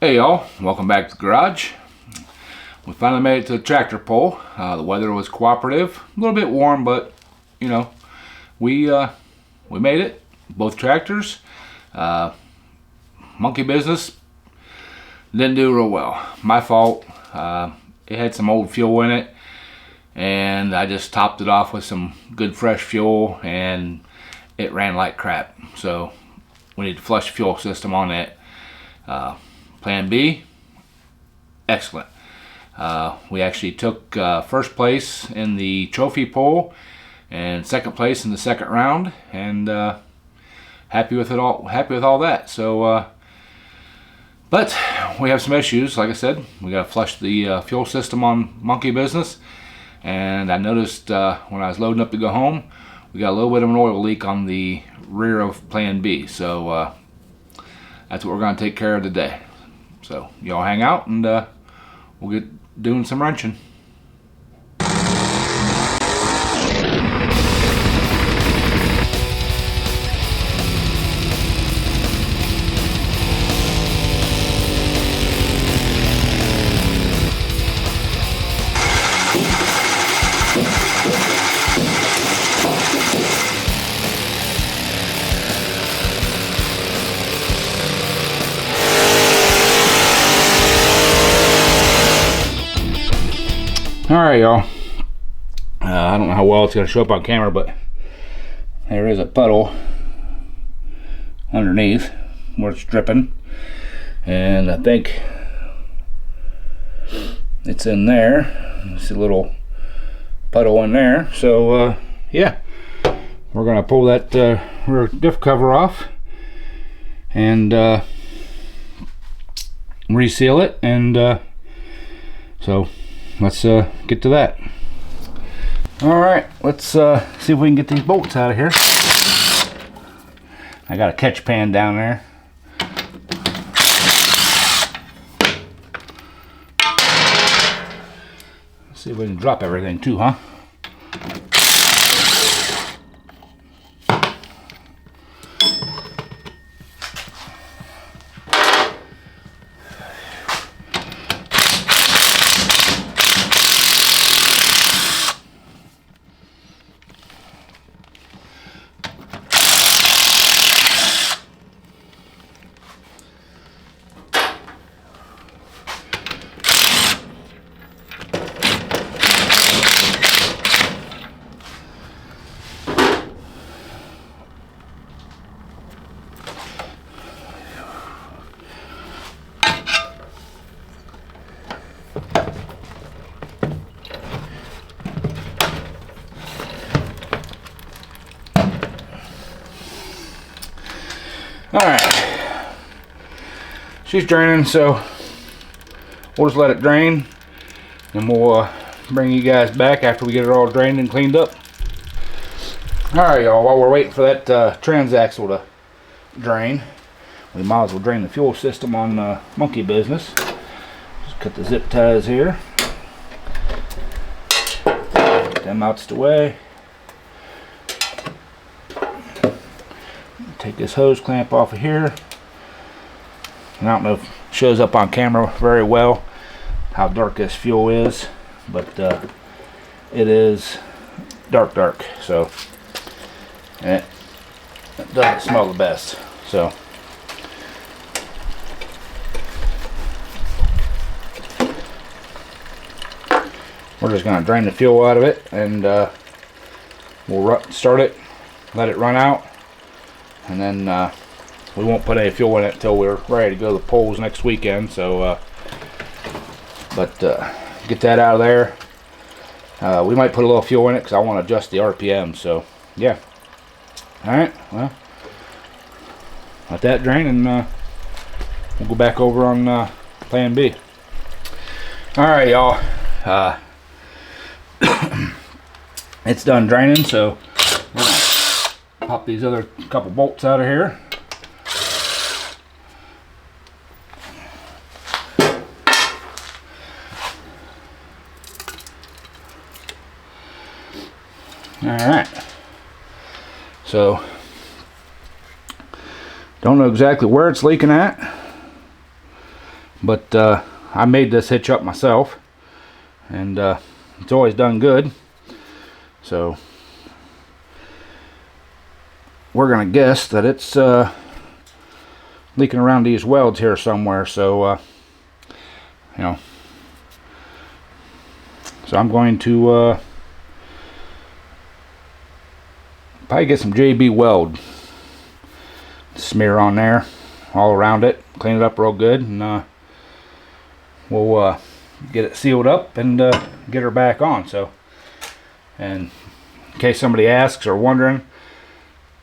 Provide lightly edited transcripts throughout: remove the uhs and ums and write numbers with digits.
Hey y'all, welcome back to the garage. We finally made it to the tractor pull. The weather was cooperative, a little bit warm, but you know, we made it. Both tractors. Monkey business didn't do real well. My fault. It had some old fuel in it, and I just topped it off with some good fresh fuel, and it ran like crap. So we need to flush the fuel system on it. Plan B, excellent. We actually took first place in the trophy poll and second place in the second round, and happy with it all. Happy with all that. So, but we have some issues. Like I said, we got to flush the fuel system on Monkey Business, and I noticed when I was loading up to go home, we got a little bit of an oil leak on the rear of Plan B. So that's what we're going to take care of today. So y'all hang out, and we'll get doing some wrenching. Alright y'all, I don't know how well it's going to show up on camera, but there is a puddle underneath where it's dripping, and I think it's in there. It's a little puddle in there. So yeah, we're going to pull that rear diff cover off and reseal it, and so let's get to that. Alright, let's see if we can get these bolts out of here. I got a catch pan down there. Let's see if we can drop everything too, huh? Alright, she's draining, so we'll just let it drain, and we'll bring you guys back after we get it all drained and cleaned up. Alright y'all, while we're waiting for that transaxle to drain, we might as well drain the fuel system on Monkey Business. Just cut the zip ties here, get them out the way. Take this hose clamp off of here. And I don't know if it shows up on camera very well how dark this fuel is, but it is dark. So, and it doesn't smell the best. So, we're just going to drain the fuel out of it, and we'll start it, let it run out. And then we won't put any fuel in it until we're ready to go to the polls next weekend. So, get that out of there. We might put a little fuel in it because I want to adjust the RPM. So, yeah. Alright, well, let that drain, and we'll go back over on Plan B. Alright, y'all. It's done draining, so we're gonna pop these other couple bolts out of here. Alright, so don't know exactly where it's leaking at, But I made this hitch up myself, and it's always done good. So we're gonna guess that it's leaking around these welds here somewhere. So you know, so I'm going to probably get some JB weld, smear on there all around it, clean it up real good, and we'll get it sealed up and get her back on. So, and in case somebody asks or wondering,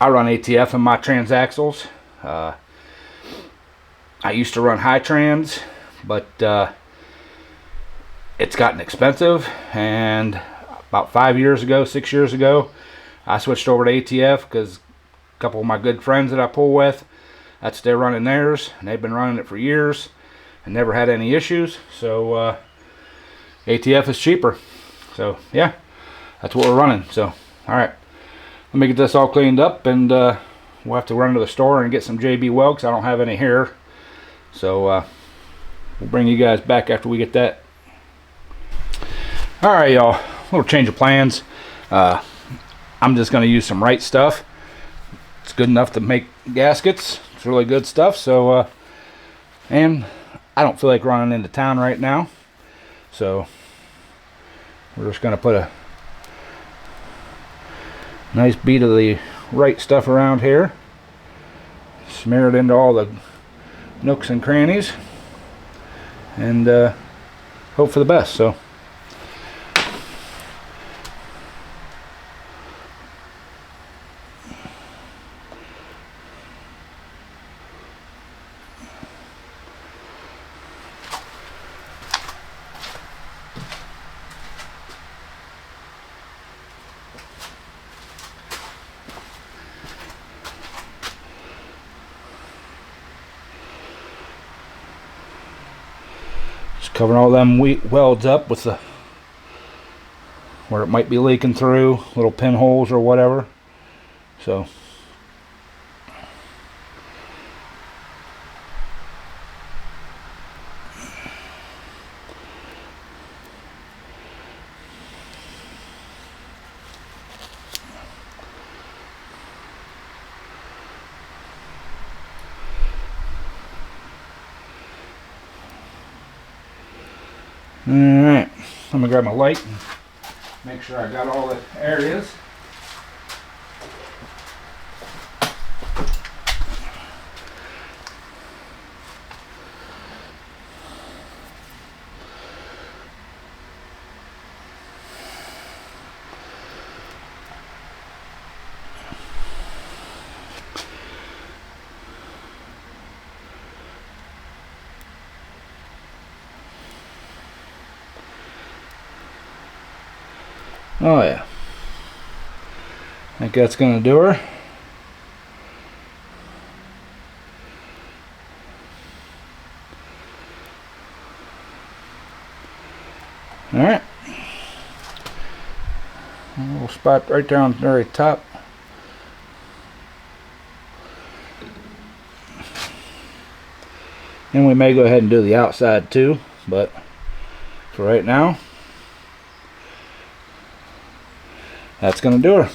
I run ATF in my transaxles. I used to run high trans, but it's gotten expensive, and about 5 years ago, 6 years ago, I switched over to ATF because a couple of my good friends that I pull with, they're running theirs, and they've been running it for years and never had any issues. So ATF is cheaper. So yeah, that's what we're running. So all right, let me get this all cleaned up, and we'll have to run to the store and get some JB weld because I don't have any here. So we'll bring you guys back after we get that. All right, y'all, a little change of plans. I'm just going to use some Right Stuff. It's good enough to make gaskets. It's really good stuff. So and I don't feel like running into town right now, so we're just going to put a nice bead of the Right Stuff around here, smear it into all the nooks and crannies, and hope for the best. So covering all them welds up with the where it might be leaking through, little pinholes or whatever. So alright, I'm gonna grab my light and make sure I got all the areas. Oh yeah, I think that's gonna do her. All right, a little spot right there on the very top. And we may go ahead and do the outside too, but for right now, that's gonna do her.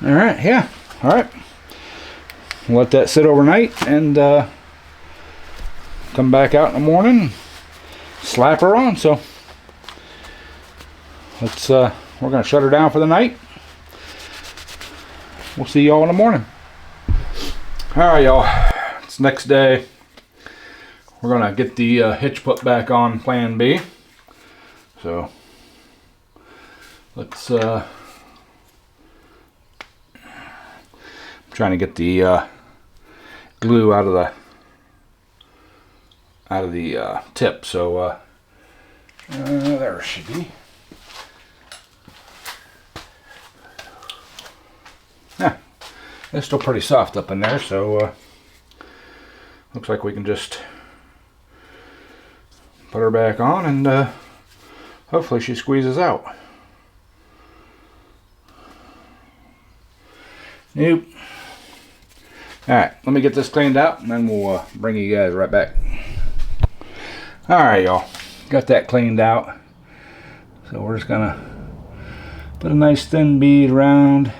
All right, yeah, all right. Let that sit overnight, and come back out in the morning, slap her on. So let's we're gonna shut her down for the night. We'll see y'all in the morning. All right, y'all, it's next day. We're gonna get the hitch put back on plan B. So let's I'm trying to get the glue out of the tip. So there it should be. Yeah, it's still pretty soft up in there, so looks like we can just put her back on, and hopefully she squeezes out. Nope. Alright, let me get this cleaned out and then we'll bring you guys right back. Alright, y'all. Got that cleaned out. So we're just gonna put a nice thin bead around.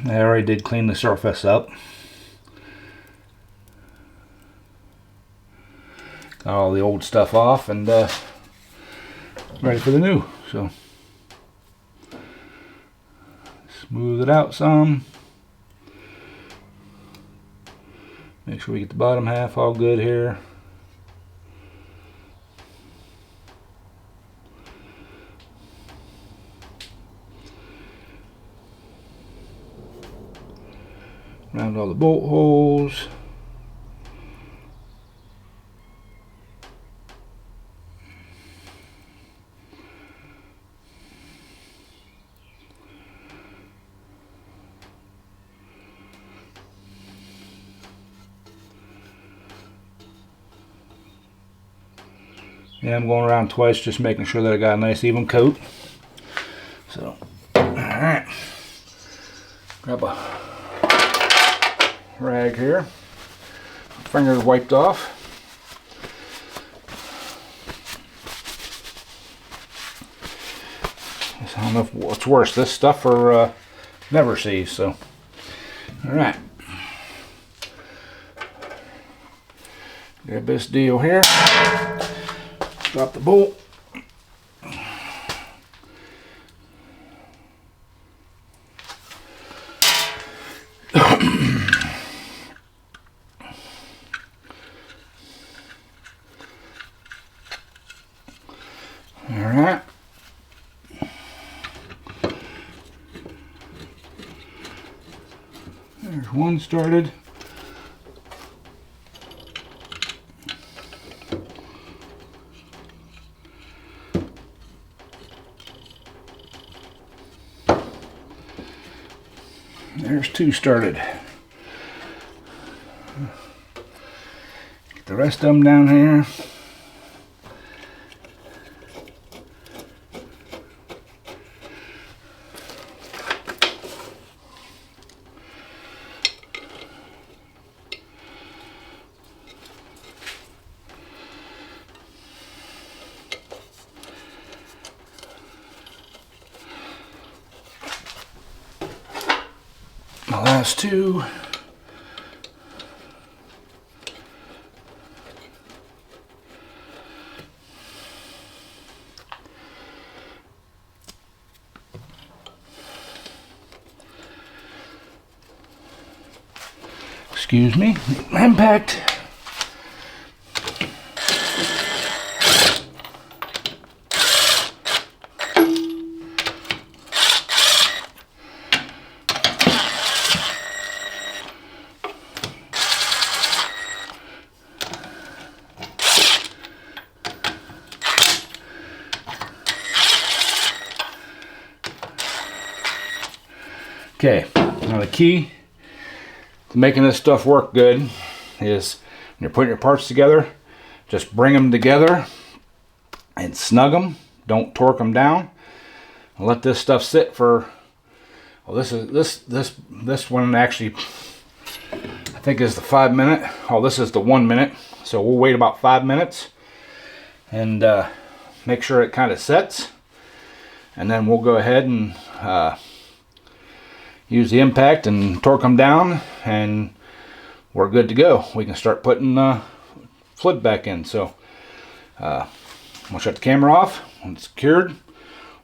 I already did clean the surface up. Got all the old stuff off and ready for the new. So smooth it out some. Make sure we get the bottom half all good here. Around all the bolt holes. Yeah, I'm going around twice, just making sure that I got a nice even coat. So, alright. Grab a rag here. Fingers wiped off. I don't know what's worse, this stuff or never see. So, alright. Grab this deal here. Drop the bolt. Alright. There's one started. There's two started. Get the rest of them down here. My last two. Excuse me, impact. Okay, now the key to making this stuff work good is when you're putting your parts together, just bring them together and snug them. Don't torque them down. Let this stuff sit for, well, this one actually I think is the 5 minute. Oh, this is the 1 minute. So we'll wait about 5 minutes and make sure it kind of sets, and then we'll go ahead and use the impact and torque them down, and we're good to go. We can start putting fluid back in. So we'll shut the camera off. When it's secured,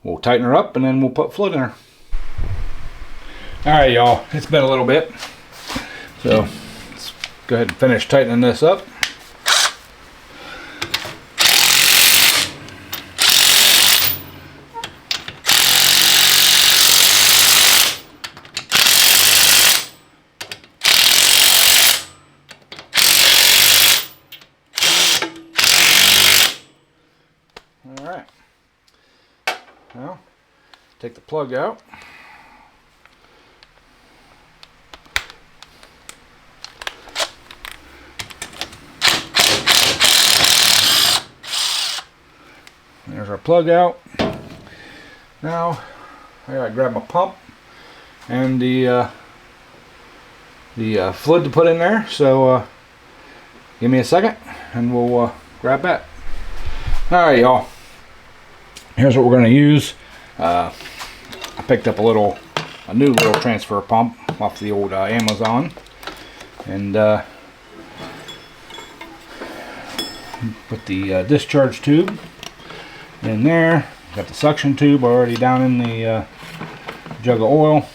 we'll tighten her up and then we'll put fluid in her. Alright y'all, it's been a little bit. So let's go ahead and finish tightening this up. Alright, now take the plug out. There's our plug out. Now I gotta grab my pump and the fluid to put in there. So give me a second and we'll grab that. Alright, y'all, here's what we're going to use. I picked up a new little transfer pump off the old Amazon, and put the discharge tube in there. Got the suction tube already down in the jug of oil.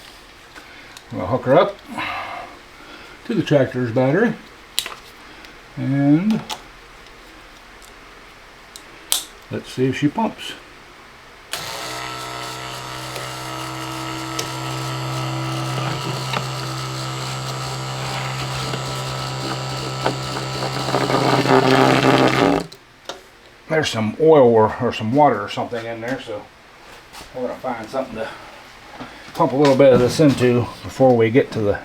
We'll hook her up to the tractor's battery, and let's see if she pumps. There's some oil or some water or something in there, so we're going to find something to pump a little bit of this into before we get to the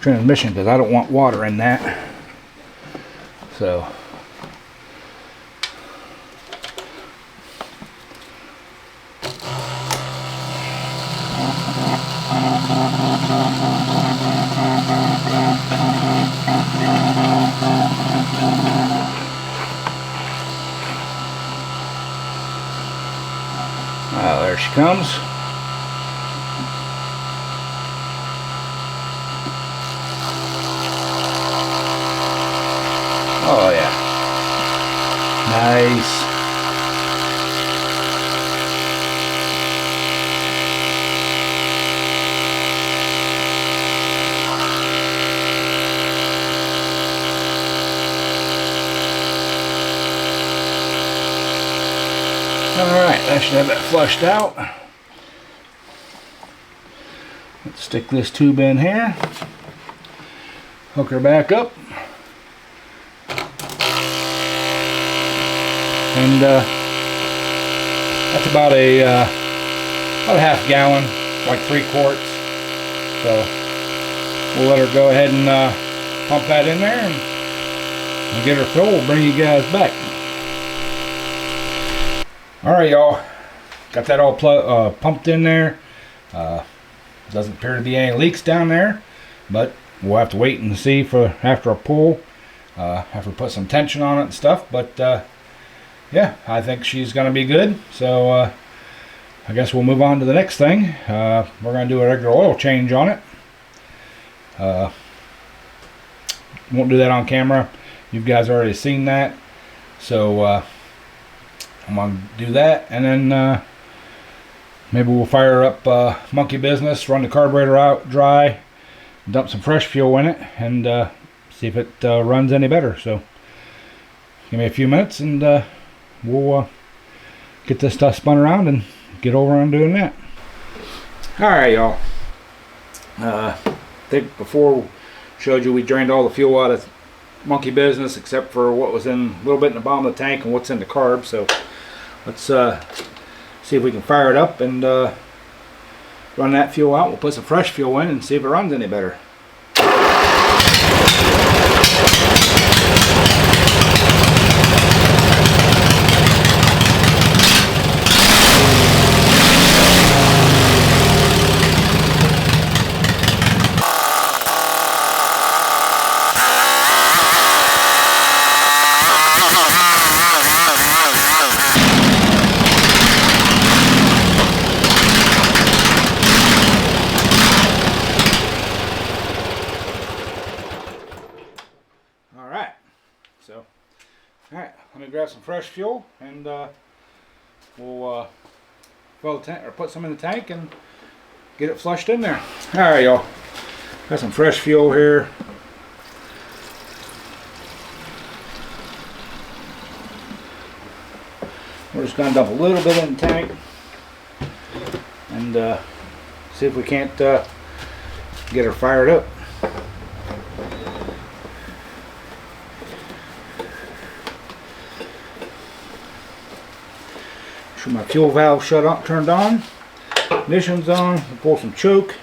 transmission, because I don't want water in that. So there she comes. Oh yeah. Nice. Alright, I should have that flushed out. Let's stick this tube in here. Hook her back up. And that's about a half gallon, like 3 quarts. So we'll let her go ahead and pump that in there and get her full. We'll bring you guys back. Alright, y'all, got that all pumped in there. Doesn't appear to be any leaks down there, but we'll have to wait and see for after a pull, after we put some tension on it and stuff. But yeah, I think she's going to be good. So I guess we'll move on to the next thing. We're going to do a regular oil change on it. Won't do that on camera. You guys already seen that. So I'm going to do that, and then maybe we'll fire up Monkey Business, run the carburetor out dry, dump some fresh fuel in it, and see if it runs any better. So give me a few minutes and we'll get this stuff spun around and get over on doing that. Alright, y'all, I think before showed you we drained all the fuel out of Monkey Business except for what was in a little bit in the bottom of the tank and what's in the carb. So let's see if we can fire it up and run that fuel out. We'll put some fresh fuel in and see if it runs any better. Alright, let me grab some fresh fuel and we'll fill the tank, or put some in the tank and get it flushed in there. Alright, y'all, got some fresh fuel here. We're just going to dump a little bit in the tank and see if we can't get her fired up. Sure my fuel valve turned on, ignition's on. We'll pull some choke.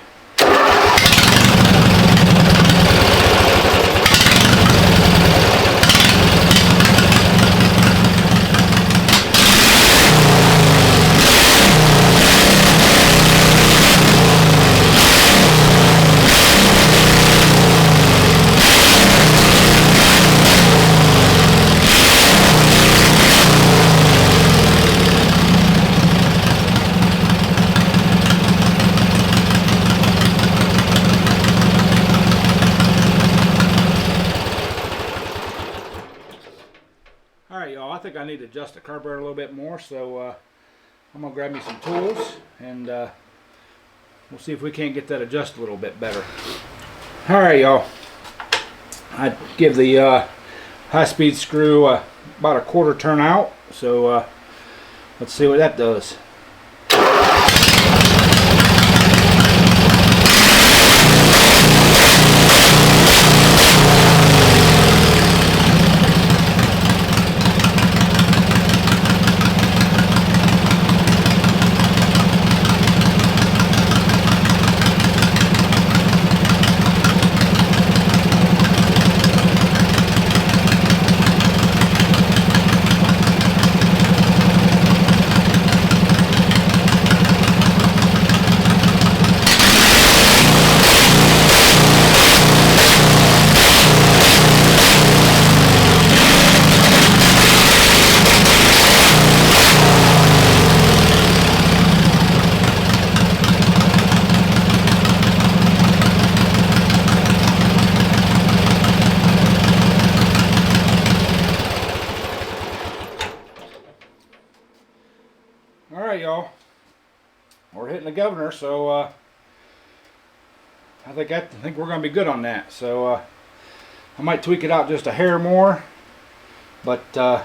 think I need to adjust the carburetor a little bit more, so I'm gonna grab me some tools and we'll see if we can't get that adjusted a little bit better. All right, y'all. I'd give the high-speed screw about a quarter turn out, so let's see what that does. Alright, y'all, we're hitting the governor, so I think we're going to be good on that. So I might tweak it out just a hair more, but I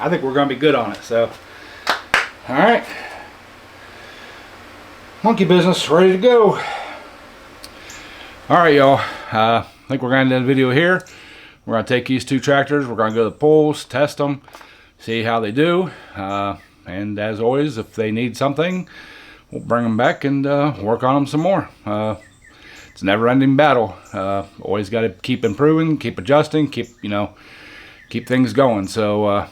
think we're going to be good on it. So, alright, monkey business ready to go. Alright, y'all, I think we're going to end the video here. We're going to take these two tractors, we're going to go to the polls, test them, see how they do. And as always, if they need something, we'll bring them back and work on them some more. It's a never-ending battle. Always got to keep improving, keep adjusting, keep things going. So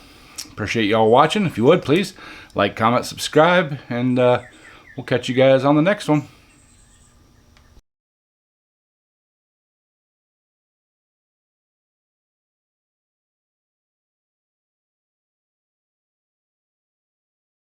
appreciate y'all watching. If you would, please like, comment, subscribe, and we'll catch you guys on the next one.